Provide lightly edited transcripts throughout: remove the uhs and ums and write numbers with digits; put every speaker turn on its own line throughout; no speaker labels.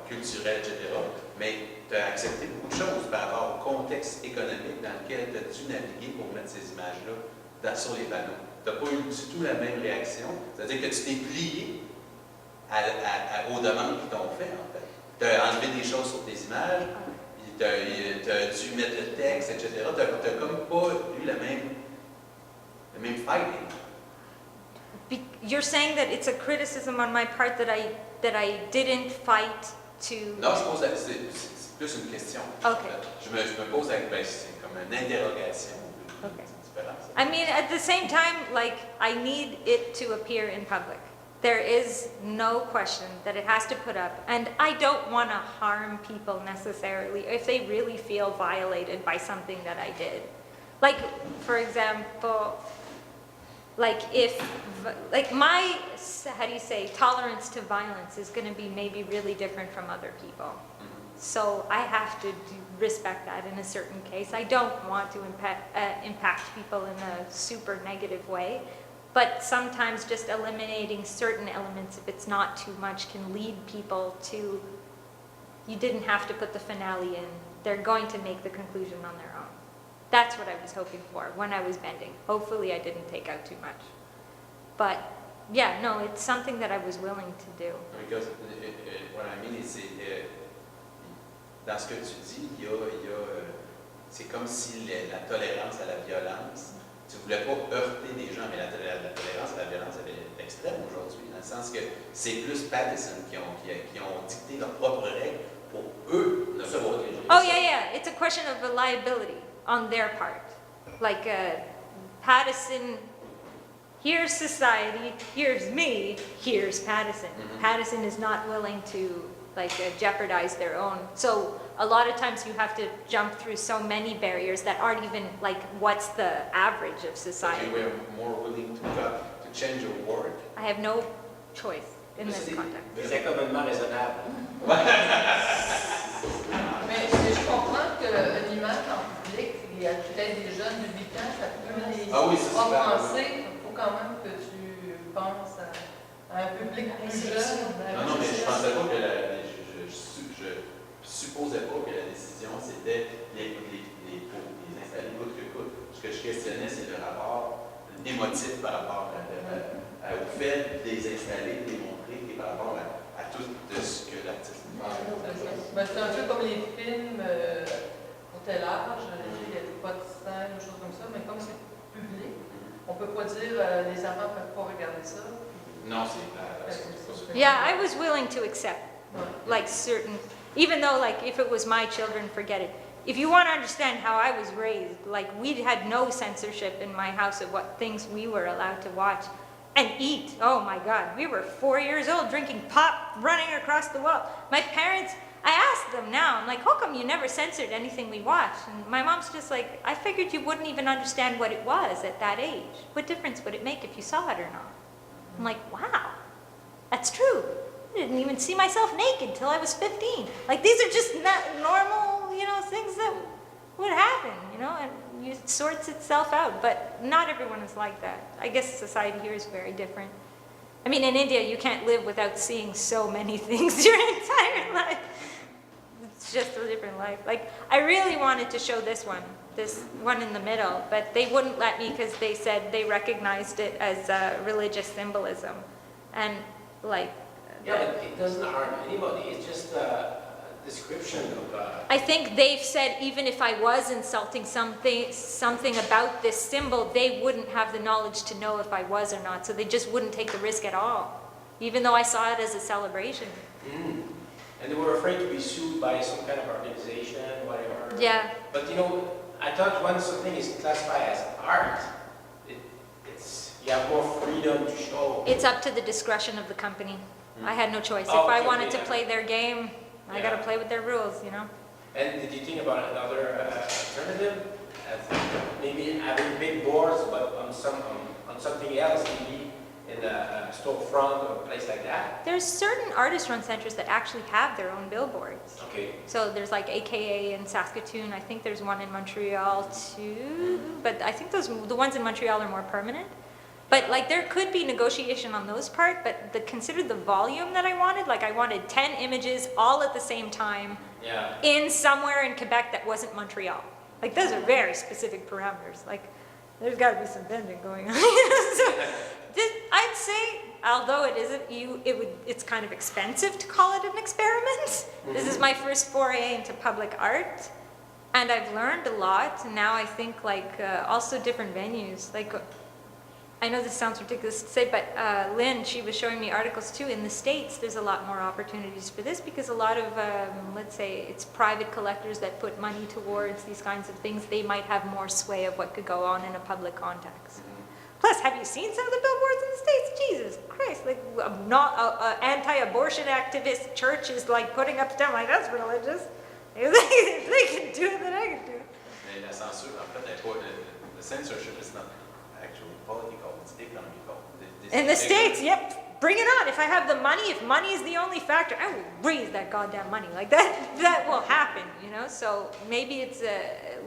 culturel, etc. Mais tu as accepté beaucoup de choses par rapport au contexte économique dans lequel tu as dû naviguer pour mettre ces images-là sur les panneaux. Tu n'as pas eu du tout la même réaction. C'est-à-dire que tu t'es plié aux demandes qu'ils t'ont fait, en fait. Tu as enlevé des choses sur tes images, tu as dû mettre le texte, etc. Tu n'as comme pas eu le même fighting.
You're saying that it's a criticism on my part that I didn't fight to...
Non, c'est plus une question.
Okay.
Je me pose c'est comme une interrogation.
Okay.
C'est différent, ça.
I mean, at the same time, like, I need it to appear in public. There is no question that it has to put up. And I don't want to harm people necessarily if they really feel violated by something that I did. Like, for example, like if, like my, how do you say, tolerance to violence is going to be maybe really different from other people. So I have to respect that in a certain case. I don't want to impact people in a super negative way. But sometimes just eliminating certain elements, if it's not too much, can lead people to, you didn't have to put the finale in. They're going to make the conclusion on their own. That's what I was hoping for when I was bending. Hopefully I didn't take out too much. But yeah, no, it's something that I was willing to do.
Because what I mean is, dans ce que tu dis, c'est comme si la tolérance à la violence, tu ne voulais pas heurter des gens, mais la tolérance à la violence, elle est extrême aujourd'hui, dans le sens que c'est plus Patterson qui ont dicté leurs propres règles pour eux ne pas protéger.
Oh yeah, it's a question of a liability on their part. Like Patterson, here's society, here's me, here's Patterson. Patterson is not willing to jeopardize their own. So a lot of times you have to jump through so many barriers that aren't even like what's the average of society.
But you were more willing to change your word.
I have no choice in this context.
C'est complètement raisonnable.
Mais je comprends qu'une image en public, il y a peut-être des jeunes de 8 ans, ça peut les offenser. Il faut quand même que tu penses à un public plus jeune.
Non, mais je pensais pas que je supposais pas que la décision c'était les installer coûte que coûte. Ce que je questionnais, c'est le rapport émotif par rapport au fait de les installer, de les montrer, et par rapport à tout ce que l'artiste fait.
C'est un peu comme les films au tel âge, il n'y a pas de scène ou choses comme ça, mais comme c'est public, on ne peut pas dire les enfants ne peuvent pas regarder ça.
Non, c'est
Yeah, I was willing to accept like certain, even though like if it was my children, forget it. If you want to understand how I was raised, like we had no censorship in my house of what things we were allowed to watch and eat. Oh my God, we were 4 years old drinking pop, running across the wall. My parents, I asked them now, I'm like, how come you never censored anything we watched? And my mom's just like, I figured you wouldn't even understand what it was at that age. What difference would it make if you saw it or not? I'm like, wow, that's true. I didn't even see myself naked till I was 15. Like these are just not normal, things that would happen, and it sorts itself out. But not everyone is like that. I guess society here is very different. I mean, in India, you can't live without seeing so many things your entire life. It's just a different life. Like, I really wanted to show this one in the middle, but they wouldn't let me because they said they recognized it as religious symbolism. And like...
Yeah, but it doesn't harm anybody. It's just a description of...
I think they've said even if I was insulting something about this symbol, they wouldn't have the knowledge to know if I was or not, so they just wouldn't take the risk at all, even though I saw it as a celebration.
And they were afraid to be sued by some kind of organization, whatever.
Yeah.
But I thought when something is classified as art, you have more freedom to show.
It's up to the discretion of the company. I had no choice. If I wanted to play their game, I got to play with their rules,
And did you think about another alternative? Maybe having big boards, but on something else, maybe in a storefront or a place like that?
There's certain artist-run centers that actually have their own billboards.
Okay.
So there's like AKA in Saskatoon. I think there's one in Montreal too. But I think the ones in Montreal are more permanent. But like there could be negotiation on those part, but consider the volume that I wanted. Like I wanted 10 images all at the same time in somewhere in Quebec that wasn't Montreal. Like those are very specific parameters. Like there's got to be some bending going on. So I'd say, although it isn't, it's kind of expensive to call it an experiment. This is my first foray into public art, and I've learned a lot. And now I think like also different venues. Like I know this sounds ridiculous to say, but Lynn, she was showing me articles too. In the States, there's a lot more opportunities for this because a lot of, let's say, it's private collectors that put money towards these kinds of things. They might have more sway of what could go on in a public context. Plus, have you seen some of the billboards in the States? Jesus Christ, like anti-abortion activist church is like putting up stuff like that's religious. If they can do it, then I can do it.
Mais la censure, en fait, n'est pas, the censorship is not actually political, it's economical.
In the States, yep, bring it on. If I have the money, if money is the only factor, I will raise that goddamn money. Like that will happen, you know? So maybe it's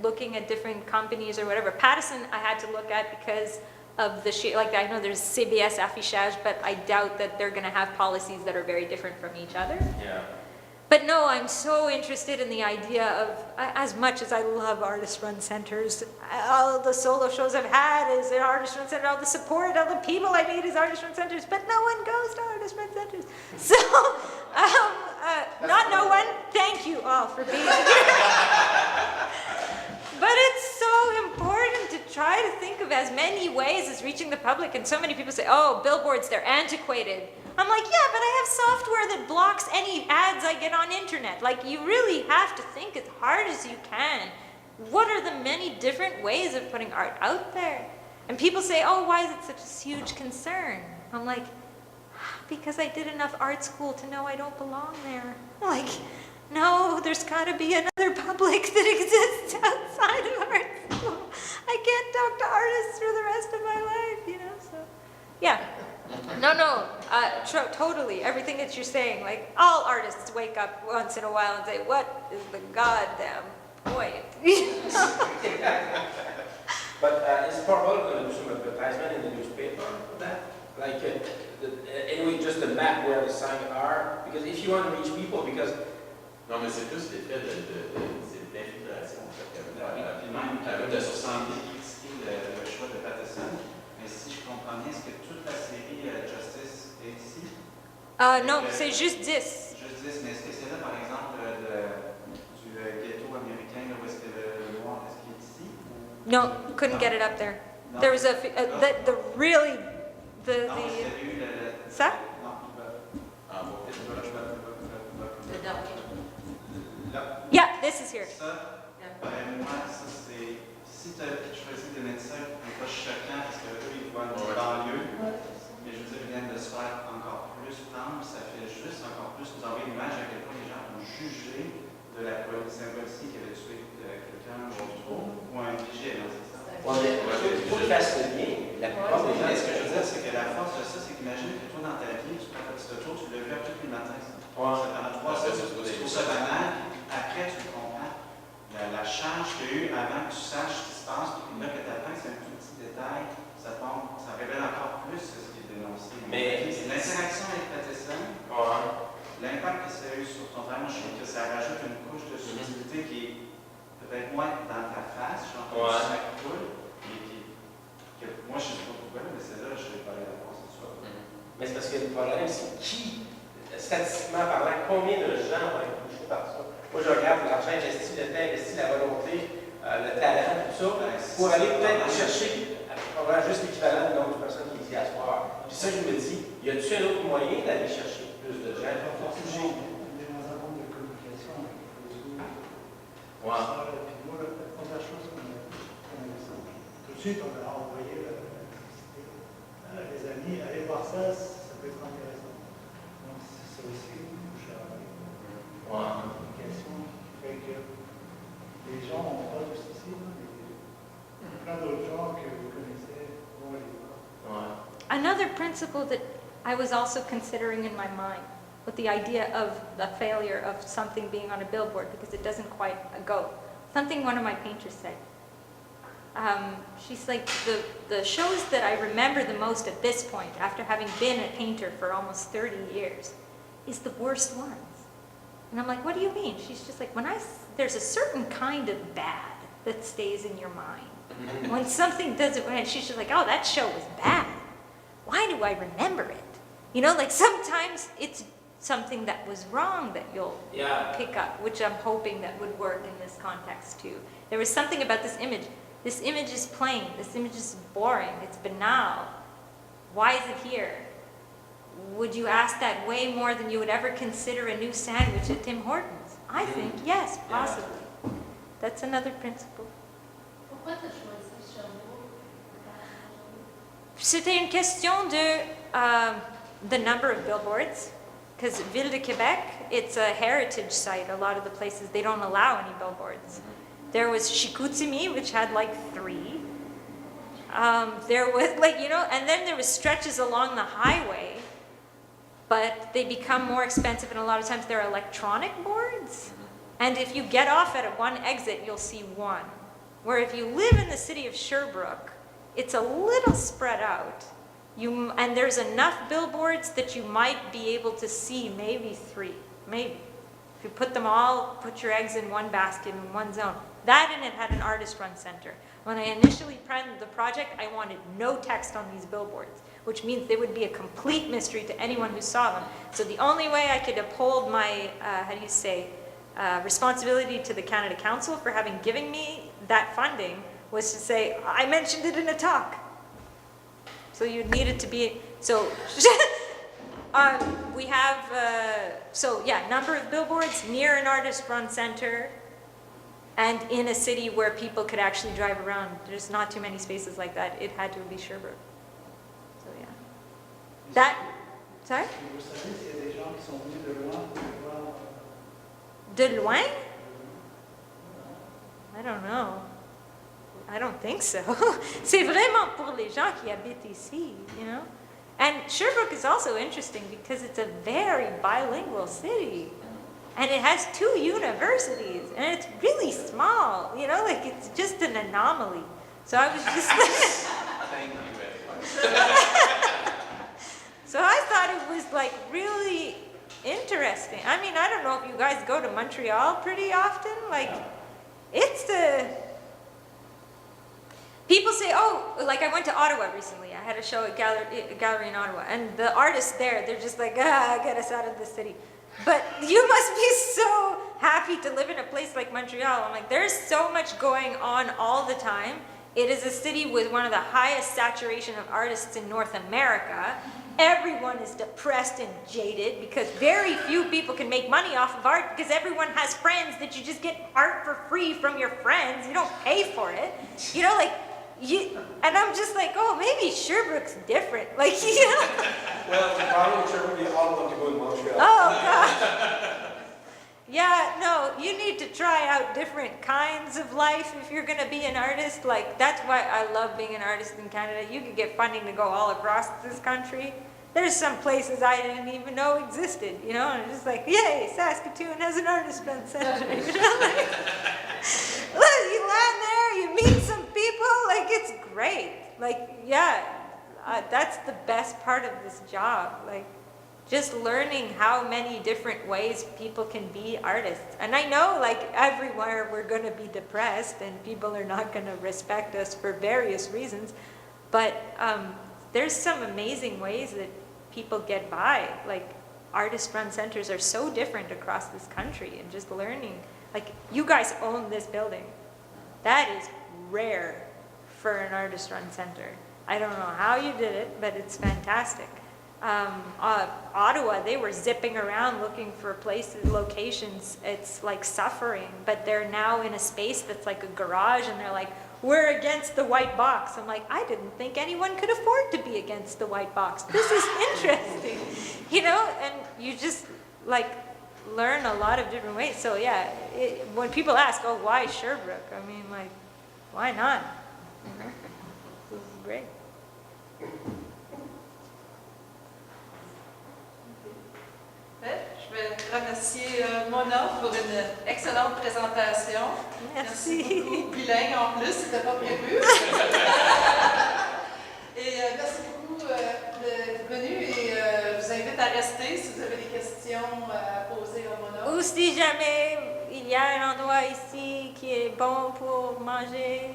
looking at different companies or whatever. Pattison, I had to look at because of the like I know there's CBS affichage, but I doubt that they're going to have policies that are very different from each other.
Yeah.
But no, I'm so interested in the idea of, as much as I love artist-run centers, all the solo shows I've had is an artist-run center, all the support, all the people I meet is artist-run centers, but no one goes to artist-run centers. So, not no one, thank you all for being here. But it's so important to try to think of as many ways as reaching the public, and so many people say, oh, billboards, they're antiquated. I'm like, yeah, but I have software that blocks any ads I get on internet. Like, you really have to think as hard as you can. What are the many different ways of putting art out there? And people say, oh, why is it such a huge concern? I'm like, because I did enough art school to know I don't belong there. Like, no, there's got to be another public that exists outside of art school. I can't talk to artists for the rest of my life, you know, so, yeah. No, totally, everything that you're saying, like, all artists wake up once in a while and say, what is the goddamn point?
But is Paul going to do some advertisement in the newspaper for that? Like, anyway, just the map where the signs are? Because if you want to reach people, because...
Non, mais c'est plus l'effet c'est l'infiltration, en fait.
Rapidement, de 70 le choix de Pattison. Mais si je comprends bien, est-ce que toute la série Justice est ici?
Non, c'est juste 10.
Juste 10, mais est-ce que c'est là, par exemple, du ghetto américain, où est-ce que le noir, est-ce qu'il est ici?
No, couldn't get it up there.
Non.
There was the really, the...
Non, c'est eu
Ça?
Non,
Le dernier.
Yeah, this is here.
ça, ben, moi, ça c'est... Si tu as choisi de mettre ça, c'est pas choquant, parce que eux, ils voient une banlieue, mais je veux dire, ils viennent de se faire encore plus prendre, ça fait juste encore plus nous envoyer une image à quel point les gens ont jugé de la policier qui avait tué quelqu'un, je trouve, ou un vigile, c'est ça?
Ouais, mais il faut le fasse bien. La plupart des gens...
Mais ce que je veux dire, c'est que la force de ça, c'est qu'imagine que toi, dans ta vie, tu prends un petit tour, tu l'as vu à tous les matins.
Ouais.
Ça pendant 3 heures, tu trouves ça banal, puis après, tu comprends la charge qu'il y a eu avant que tu saches ce qui se passe, puis là que tu apprends, c'est un tout petit détail, ça révèle encore plus ce qui est dénoncé.
Mais
l'interaction avec Pattison, l'impact que ça a eu sur ton travail, moi, je trouve que ça rajoute une couche de subtilité qui est peut-être moins dans ta face, genre que ça coule, et que moi, je ne sais pas pourquoi, mais c'est là, je ne vais pas aller la réponse de soi.
Mais c'est parce que le problème, c'est qui, statistiquement parlant, combien de gens vont être touchés par ça? Moi, je regarde l'argent investi, le temps investi, la volonté, le talent, tout ça, pour aller peut-être chercher juste l'équivalent du nombre de personnes qui disent à soir. Puis ça, je me dis, y a-t-il un autre moyen d'aller chercher plus de gens?
Des rencontres de communication avec les autres.
Ouais.
Puis moi, la première chose qu'on a tout de suite, on a envoyé les amis, allez voir ça, ça peut être intéressant. Donc c'est aussi une couche à communication qui fait que les gens ont pas juste ici, mais plein d'autres gens que vous connaissez vont aller voir.
Another principle that I was also considering in my mind with the idea of the failure of something being on a billboard because it doesn't quite go. Something one of my painters said. she's like, the shows that I remember the most at this point, after having been a painter for almost 30 years, is the worst ones. And I'm like, what do you mean? She's just like, there's a certain kind of bad that stays in your mind. When something doesn't, and she's just like, oh, that show was bad. Why do I remember it? You know, like sometimes it's something that was wrong that you'll pick up, which I'm hoping that would work in this context too. There was something about this image. This image is plain. This image is boring. It's banal. Why is it here? Would you ask that way more than you would ever consider a new sandwich at Tim Hortons? I think yes, possibly. That's another principle.
Pourquoi tu as choisi Sharma?
C'était une question de the number of billboards. Because Ville de Quebec, it's a heritage site. A lot of the places, they don't allow any billboards. There was Chicoutimi, which had like 3. There was like, you know, and then there was stretches along the highway, but they become more expensive, and a lot of times they're electronic boards. And if you get off at one exit, you'll see one. Where if you live in the city of Sherbrooke, it's a little spread out. And there's enough billboards that you might be able to see maybe 3, maybe. If you put them all, put your eggs in one basket in one zone. That, and it had an artist-run center. When I initially planned the project, I wanted no text on these billboards, which means they would be a complete mystery to anyone who saw them. So the only way I could uphold my, responsibility to the Canada Council for having given me that funding was to say, I mentioned it in a talk. So you need it to be, so we have, number of billboards near an artist-run center and in a city where people could actually drive around. There's not too many spaces like that. It had to be Sherbrooke. So yeah. That, sorry?
Vous savez s'il y a des gens qui sont venus de loin pour voir...
De loin? I don't know. I don't think so. C'est vraiment pour les gens qui habitent ici, you know? And Sherbrooke is also interesting because it's a very bilingual city. And it has 2 universities, and it's really small, you know, like it's just an anomaly. So I was just
Thank you very much.
So I thought it was like really interesting. I mean, I don't know if you guys go to Montreal pretty often. Like, it's the... People say, oh, like I went to Ottawa recently. I had a show at a gallery in Ottawa. And the artists there, they're just like, get us out of the city. But you must be so happy to live in a place like Montreal. I'm like, there's so much going on all the time. It is a city with one of the highest saturation of artists in North America. Everyone is depressed and jaded because very few people can make money off of art because everyone has friends that you just get art for free from your friends. You don't pay for it. You know, like, and I'm just like, oh, maybe Sherbrooke's different. Like, you know.
Well, the problem with Sherbrooke, we all want to go to Montreal.
Oh, God. Yeah, no, you need to try out different kinds of life if you're going to be an artist. Like, that's why I love being an artist in Canada. You could get funding to go all across this country. There's some places I didn't even know existed, you know, and it's just like, yay, Saskatoon has an artist-run center, you know, like, look, you land there, you meet some people, like, it's great. Like, yeah, that's the best part of this job, like, just learning how many different ways people can be artists. And I know, like, everywhere we're going to be depressed and people are not going to respect us for various reasons, but there's some amazing ways that people get by. Like, artist-run centers are so different across this country, and just learning. Like, you guys own this building. That is rare for an artist-run center. I don't know how you did it, but it's fantastic. Ottawa, they were zipping around looking for places, locations. It's like suffering, but they're now in a space that's like a garage, and they're like, we're against the white box. I'm like, I didn't think anyone could afford to be against the white box. This is interesting, you know, and you just like learn a lot of different ways. So yeah, when people ask, oh, why Sherbrooke? I mean, like, why not? This is great.
Je vais remercier Mona pour une excellente présentation.
Merci.
Beaucoup. Bilingue en plus, c'était pas prévu. Et merci beaucoup d'être venu et je vous invite à rester si vous avez des questions à poser à Mona.
Ou si jamais il y a un endroit ici qui est bon pour manger,